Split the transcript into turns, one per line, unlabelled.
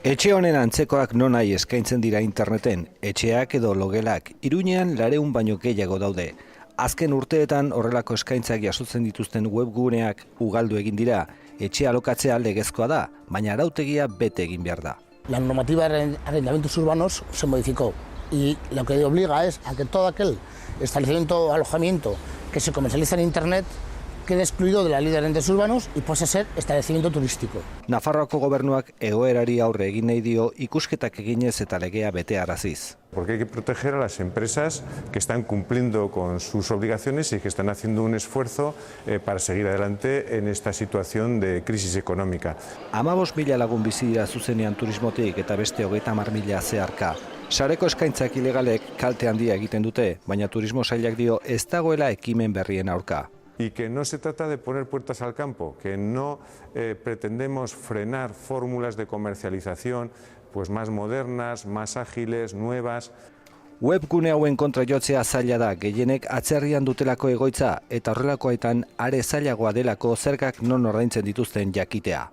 Etxe honen antzekoak nonahi eskaintzen dira interneten, etxeak edo logelak, Iruñean 200 baino gehiago daude. Azken urteetan horrelako eskaintzak jasotzen dituzten webguneak ugaldu egin dira. Etxe alokatzea legezkoa da, baina arautegia bete egin behar da.
La normativa de arrendamientos urbanos se modificó y lo que obliga es a que todo aquel establecimiento o alojamiento que se comercializa en Internet quede excluido de la ley de arrendos urbanos y pase a ser establecimiento turístico.
Nafarroako gobernuak egoerari aurre egin nahi dio ikusketak eginez eta legea betearaziz.
Porque hay que proteger a las empresas que están cumpliendo con sus obligaciones y que están haciendo un esfuerzo para seguir adelante en esta situación de crisis económica.
15.000 lagun bizi dira zuzenean turismotik eta beste 30.000 zeharka. Sareko eskaintzak ilegalek kalte handia egiten dute, baina turismo sailak dio ez dagoela ekimen berrien aurka.
Y que no se trata de poner puertas al campo, que no pretendemos frenar fórmulas de comercialización pues más modernas, más ágiles, nuevas.
Webgune hauen kontra jotzea zaila da, gehienek atzerrian dutelako egoitza eta horrelakoetan are zailagoa delako zergak non ordaintzen dituzten jakitea.